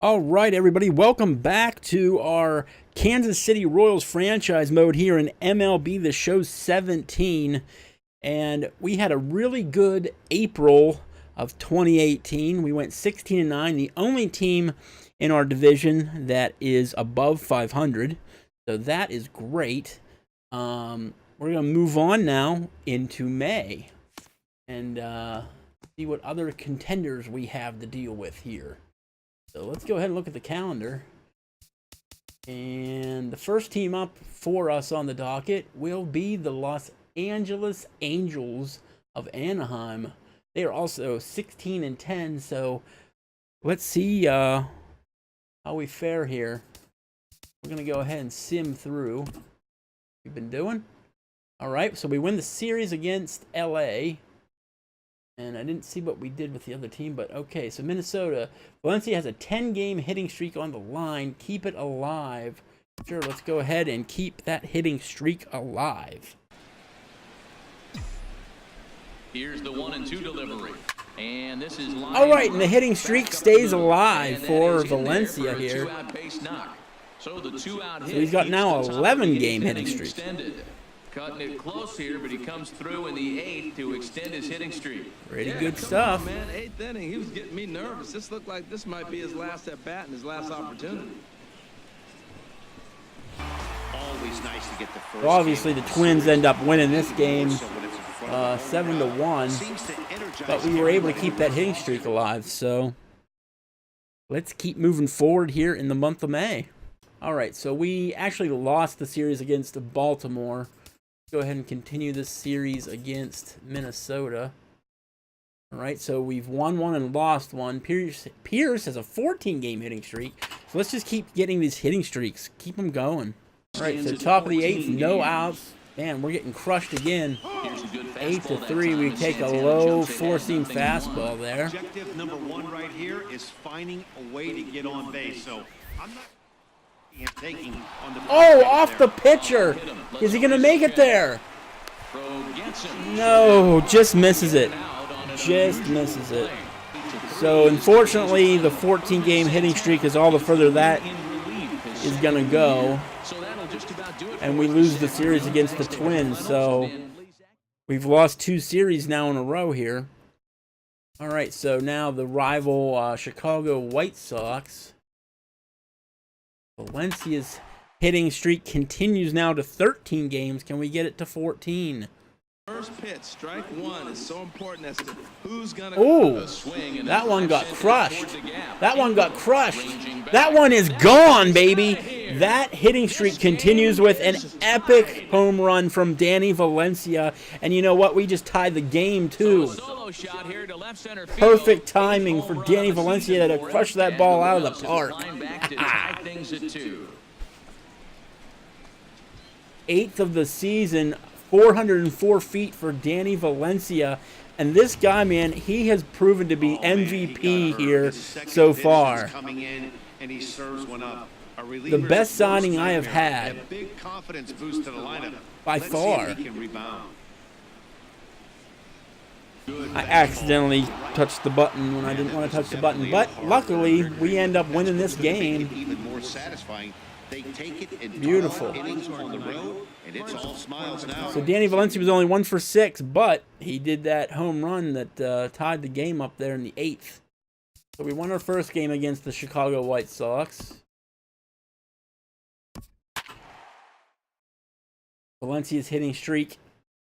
All right, everybody, welcome back to our Kansas City Royals franchise mode here in MLB The Show 17. And we had a really good April of 2018. We went 16-9, the only team in our division that is above 500. So that is great. We're going to move on now into May and see what other contenders we have to deal with here. So let's go ahead and look at the calendar. And the first team up for us on the docket will be the Los Angeles Angels of Anaheim. They are also 16-10, so let's see how we fare here. We're going to go ahead and sim through what we've been doing. All right, so we win the series against LA. And I didn't see what we did with the other team, but okay. So Minnesota, Valencia has a 10-game hitting streak on the line. Keep it alive. Sure, let's go ahead and keep that hitting streak alive. Here's the 1-2 delivery. And this is all right, and the hitting streak stays alive for Valencia here. So he's got now 11-game hitting streak. Cutting it close here, but he comes through in the 8th to extend his hitting streak. Pretty good stuff. On, man. 8th inning, he was getting me nervous. This looked like this might be his last at bat and his last opportunity. Always nice to get the first. Well, obviously, the Twins end up winning this game 7-1, but we were able to keep that hitting streak alive. So let's keep moving forward here in the month of May. All right, so we actually lost the series against Baltimore. Go ahead and continue this series against Minnesota. All right, so we've won one and lost one. Pierce has a 14-game hitting streak. So let's just keep getting these hitting streaks. Keep them going. All right, so top of the 8th, no outs. Man, we're getting crushed again. 8-3, we take a low four-seam fastball there. Objective number 1 right here is finding a way to get on base. So I'm not off the pitcher. Is he going to make it there? No, just misses it. Just misses it. So, unfortunately, the 14-game hitting streak is all the further that is going to go. And we lose the series against the Twins. So, we've lost 2 series now in a row here. All right, so now the rival Chicago White Sox. Valencia's hitting streak continues now to 13 games. Can we get it to 14? First pitch, strike 1 is so important as to who's going to swing. That one got crushed. That one got crushed. That one is gone, baby. That hitting streak continues with an epic home run from Danny Valencia. And you know what? We just tied the game, too. Perfect timing for Danny Valencia to crush that ball out of the park. 8th of the season, 404 feet for Danny Valencia. And this guy, man, he has proven to be MVP here so far. The best signing I have had by far. I accidentally touched the button when I didn't want to touch the button, but luckily we end up winning this game. Beautiful. So Danny Valencia was only 1 for 6, but he did that home run that tied the game up there in the 8th. So we won our first game against the Chicago White Sox. Valencia's hitting streak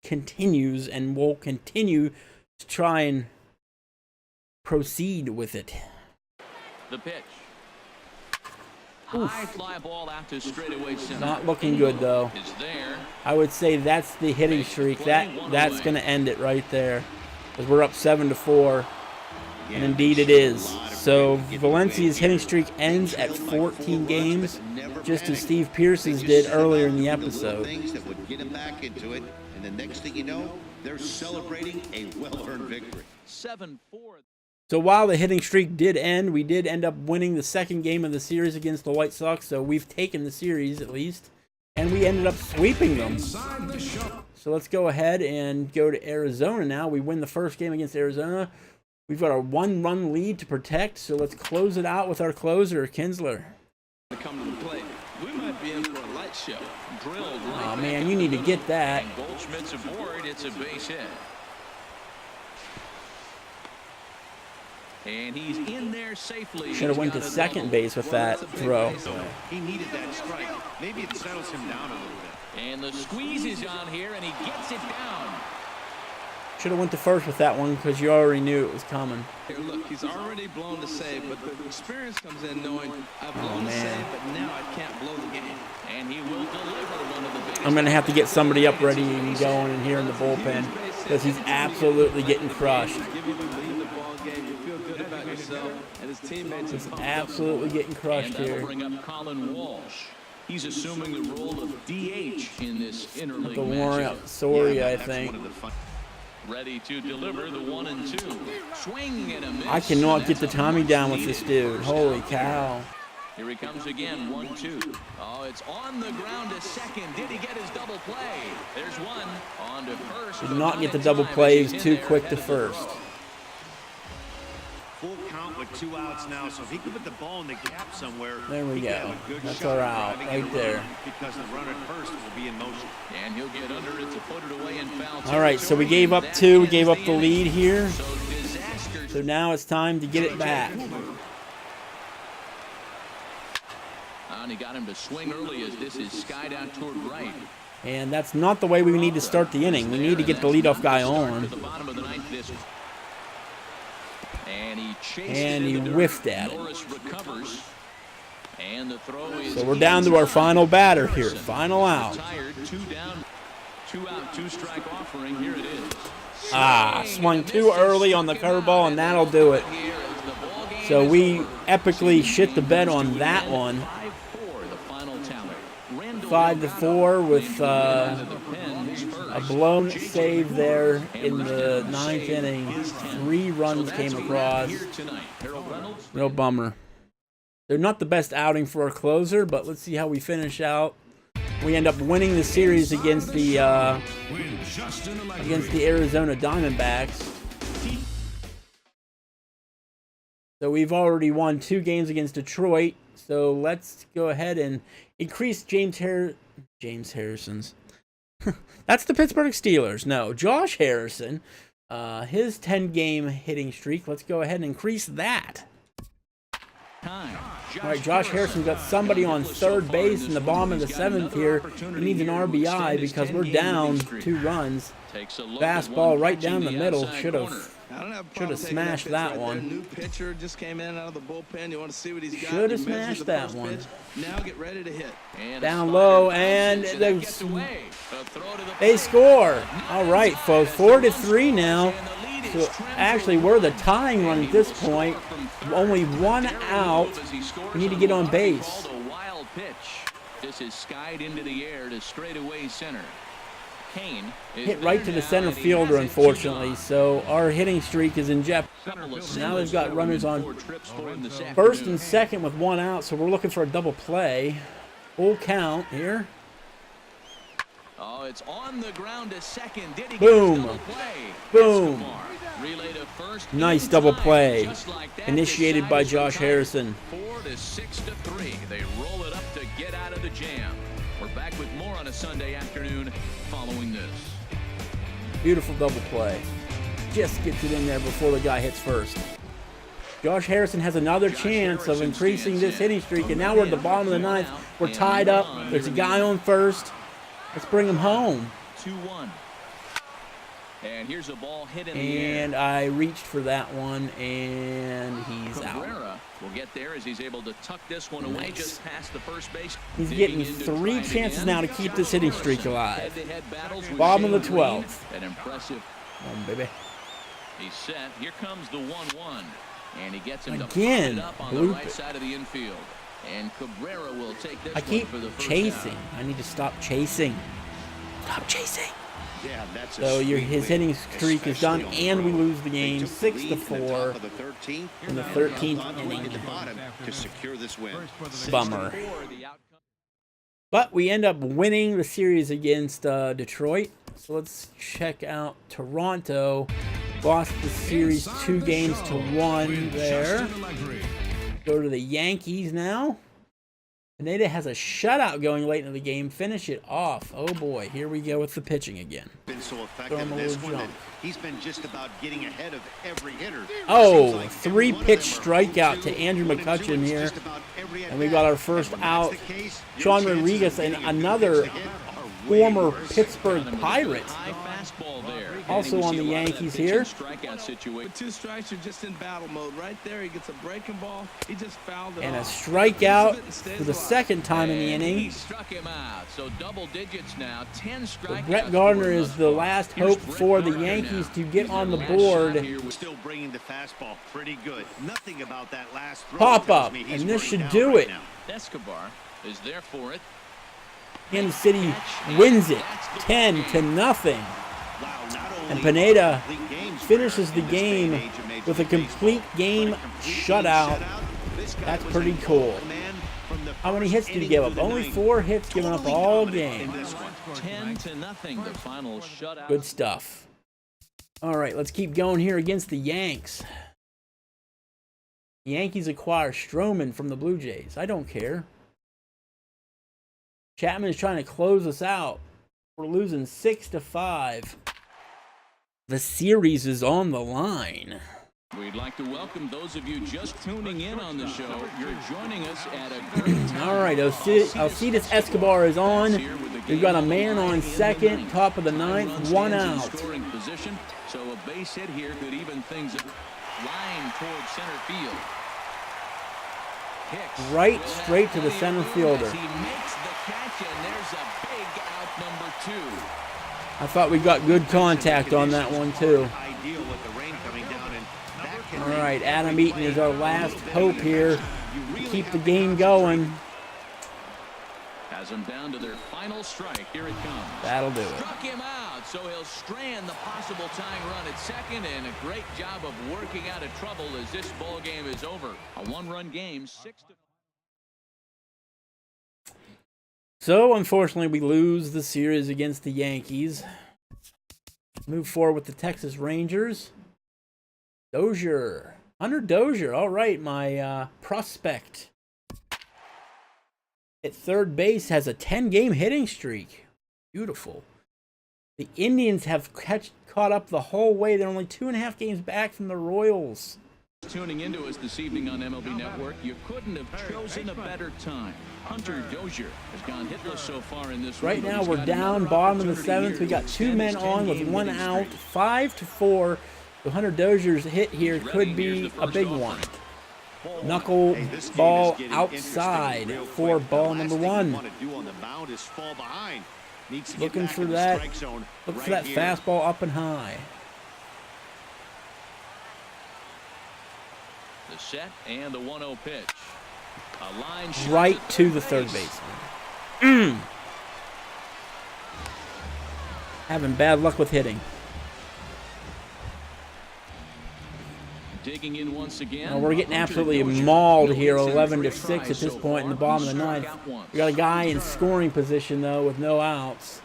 continues and will continue to try and proceed with it. The pitch. High fly ball out to straightaway center. Not looking good though. I would say that's the hitting streak. That's going to end it right there, because we're up 7-4, and indeed it is. So Valencia's hitting streak ends at 14 games, just as Steve Pearson's did earlier in the episode. And the next thing you know, they're celebrating a well-earned victory. 7-4. So while the hitting streak did end, we did end up winning the second game of the series against the White Sox. So we've taken the series at least, and we ended up sweeping them. So let's go ahead and go to Arizona now. We win the first game against Arizona. We've got a 1-run lead to protect, so let's close it out with our closer, Kinsler. Come to the plate. We might be in for a light show. Drilled Oh right man, back you up need the to middle. get that. And Goldschmidt's aboard. It's a base hit. And he's in there safely. Should have went to second base with that throw. He needed that strike. Maybe it settles him down a little bit. And the squeeze is on here, and he gets it down. Should have went to first with that one because you already knew it was coming. Here, look, he's already blown the save, but the experience comes in knowing I've blown the save, but now I can't blow the game. And he will deliver one of the biggest. I'm going to have to get somebody up ready and going in here in the bullpen because he's absolutely getting crushed. Give you the lead in the ball game. You feel good about yourself, and his teammates He's are pumped up. absolutely getting crushed And that'll here. bring up Colin Walsh. He's assuming the role of DH in this interleague The warm matchup. up Soria, I That's think. one of the fun. Ready to deliver the 1-2. Swing and a miss. I cannot and get the that's a timing down with much-needed this dude. first Holy out. cow. Here he comes again, 1-2. Oh, it's on the ground to second. Did he get his double play? There's one. On to first. Did but not get the in double time play. He as was he's too in there quick ahead to of the first. throw. Full count with 2 outs now, so if he could put the ball in the gap somewhere. There we he could go. have a good That's shot our at out driving right in a there. run Because the runner at first will be in motion. And he'll get under it to put it away in foul All right, so we territory, gave and up that 2. We ends gave up the inning. lead here. So disaster. So now it's time to get it back. And he got him to swing early as this is skied out toward right. And that's not the way we need to start the inning. We need to get the leadoff guy on. To the bottom of the ninth this. And he chased And it he in the dirt. whiffed at it. Norris recovers. And the throw is So we're down to our final batter here. Harrison. Final out. Retired, 2 down, 2 out, 2 strike offering. Here it is. Ah, swung too early on the curveball, and that'll do it. So we epically shit the bed on that one. 5-4, the final tally. Randall 5-4 with the pens a first. blown save there in the 9th inning. 3 runs came across. Here tonight. Harold Reynolds. Real bummer. They're not the best outing for our closer, but let's see how we finish out. We end up winning the series against the Arizona Diamondbacks. So we've already won 2 games against Detroit. So let's go ahead and increase James Harrison's. That's the Pittsburgh Steelers. No, Josh Harrison. His 10-game hitting streak. Let's go ahead and increase that. Time. All right, Josh Harrison's got somebody on third base in the bottom of the 7th here. He needs an RBI because we're down 2 runs. Fastball right down the middle. Should have smashed that one. New pitcher just came in out of the bullpen. You want to see what he's got. Should have You measure smashed the that first one. pitch. Now get ready to hit. Down low, and they score. All right, folks, 4-3 now. So actually, we're the tying run at this point. Only 1 out. We need to get on base. Wild pitch. This is skied into the air to straightaway center. Kane Hit right to the center fielder, unfortunately. So our hitting streak is in jeopardy. Now they've got runners on first and second with 1 out. So we're looking for a double play. Full count here. Oh, it's on the ground to second. Did he Boom. get his double play? Boom. Escobar, relay to first Nice in double time. play. Just like that, Initiated by decides Josh the tie. Harrison. 4-6-3. They roll it up to get out of the jam. We're back with more on a Sunday afternoon following this. Beautiful double play. Just gets it in there before the guy hits first. Josh Harrison has another chance of increasing this hitting streak, and now we're at the bottom of the 9th. We're tied up. There's a guy on first. Let's bring him home. 2-1. And here's a ball hit in the air. And I reached for that one, and he's out. Cabrera will get there as he's able to tuck this one away Nice. just past the first base. He's Digging getting in to 3 try it chances again. now to keep this hitting streak alive. Head-to-head battles with Bottom of the Shane Green. 12th. An impressive. Come on, baby. He's set. Here comes the 1-1. And he gets him to Again, pop it up on the bloop right it. side of the infield. And Cabrera will take this I keep one for the first chasing. out. I need to stop chasing. Stop chasing. Yeah, that's a So sweet his win, hitting streak is done, especially on and we the road. lose the game They took the lead in the 6-4 top of the 13th, in the and 13th thought they inning. hit the bottom to secure this win. Bummer. 6-4, the outcome. But we end up winning the series against Detroit. So let's check out Toronto. Lost the series 2-1 there. Go to the Yankees now. Pineda has a shutout going late in the game. Finish it off. Oh boy, here we go with the pitching again. Been so effective in this one that he's been just about getting ahead of every hitter. Oh, 3-pitch strikeout to Andrew McCutchen here. And we got our first out. Sean Rodriguez and another former Pittsburgh Pirate. Also on the Yankees here. With 2 strikes, you're just in battle mode. Right there, he gets a breaking ball. He just fouled it And a off. strikeout for the second time in the inning. He struck him out. So double digits now. 10 strikeouts. Brett Gardner is the last hope for the Yankees to get on the board. Still bringing the fastball pretty good. Nothing about that last throw Pop tells up, me he's and this working should out do right it. now. Escobar is there for it. Kansas City wins it 10-0. And Pineda finishes the game with a complete game shutout. That's pretty cool. How many hits did he give up? Only 4 hits given up all game. 10-0, the final shutout. Good stuff. All right, let's keep going here against the Yanks. The Yankees acquire Stroman from the Blue Jays. I don't care. Chapman is trying to close us out. We're losing 6-5. The series is on the line. We'd like to welcome those of you just tuning in on the show. You're joining us at a great time. All right, Alcides Escobar is on. We've got a man on second, top of the 9th, 1 out. Scoring position, so a base hit here could even things up. Line towards center field. Hicks Right straight to the center fielder. He makes the catch, and there's a big out number 2. I thought we got good contact on that one, too. Ideal with the rain coming down, and that can All right, Adam Eaton is our last hope here to keep the game going. Has them down to their final strike. Here it comes. That'll do it. Struck him out, so he'll strand the possible tying run at second, and a great job of working out of trouble as this ball game is over. A 1-run game, 6-5. So, unfortunately, we lose the series against the Yankees. Move forward with the Texas Rangers. Dozier. Hunter Dozier. All right, my prospect. At third base, has a 10-game hitting streak. Beautiful. The Indians have caught up the whole way. They're only 2.5 games back from the Royals. Tuning into us this evening on MLB Network, you couldn't have chosen a better time. Hunter Dozier has gone hitless so far in this Right one, now, but we're he's got down, another bottom of the opportunity 7th. here We to got 2 extend men his on with 10-game 1 hitting out, streak. 5-4. So Hunter Dozier's hit here He's could ready. be Here's the a first big offering. one. Knuckle ball outside for ball number 1. Looking for that. Look for that fastball up and high. The set and the 1-0 pitch. A line shot Right to the third third base. baseman. Having bad luck with hitting. Digging in once again. Now we're getting Hunter absolutely Dozier. mauled No here, hits in 11-6 three at this tries point so in the far. bottom of the He 9th. struck out once. We got a guy in scoring position though with no outs,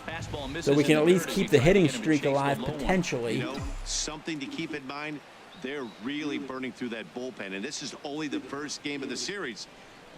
Fastball misses so we can in at the least dirt as keep he the tried to hitting get him to streak chase the alive low one. potentially. You know, something to keep in mind, they're really burning through that bullpen, and this is only the first game of the series.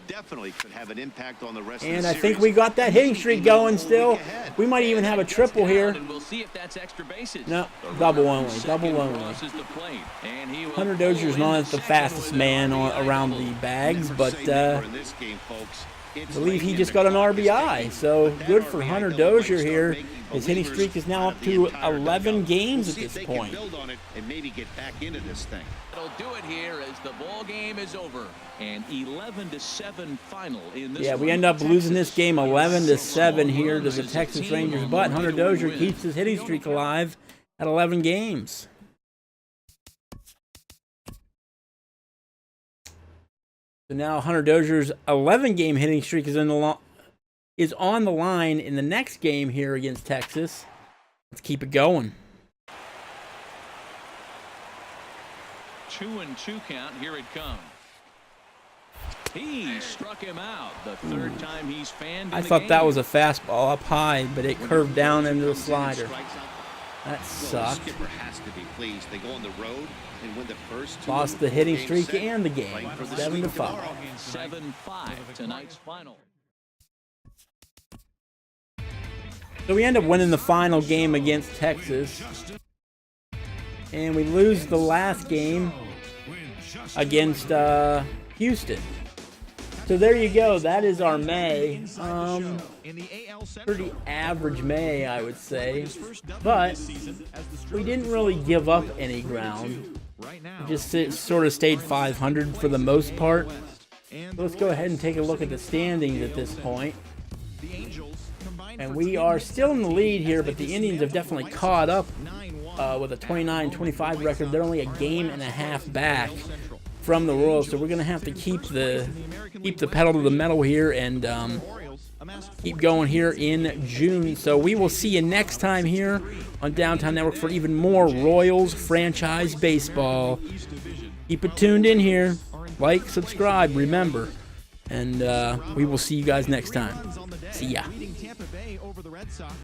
Definitely could have an impact on the rest of the And series. I think we got that hitting streak going still. We might even have a triple here. And we'll see if that's extra bases. No, The double runner only, from double second only. crosses the plate, and he will Hunter pull Dozier's in not the the second fastest with man an RBI around double. the bags, Never but say never in this game, folks. I It's believe he late just in the got an clock is RBI. ticking. So But that good for RBI Hunter double might Dozier start here. making His hitting believers streak is now out up of the to entire 11 dugout. games We'll at see if this they can point. build on it and maybe get back into this thing. That'll do it here as the ball game is over. An 11-7 final in this Yeah, we one. end up losing this Texas game 11-7 here to runs the as a Texas team Rangers, on but the Hunter way to a Dozier win. keeps his hitting streak alive at 11 games. So now Hunter Dozier's 11-game hitting streak is on the line in the next game here against Texas. Let's keep it going. 2-2 count. Here it comes. He struck him out the third time he's fanned. I thought that was a fastball up high, but it curved down into the slider. That Well, the sucked. skipper has to be pleased. They go on the road and win the first 2 Lost the hitting game streak set, and the game. playing for the 7 to streak 5. tomorrow. 7-5 tonight's final. So we end up winning the final game against Texas. And we lose the last game against Houston. So there you go. That is our May. Pretty average May, I would say. But we didn't really give up any ground. We just sort of stayed 500 for the most part. So let's go ahead and take a look at the standings at this point. And we are still in the lead here, but the Indians have definitely caught up with a 29-25 record. They're only a game and a half back from the Royals, so we're going to have to keep the pedal to the metal here and keep going here in June. So we will see you next time here on Downtown Network for even more Royals franchise baseball. Keep it tuned in here. Like, subscribe, remember. And we will see you guys next time. See ya.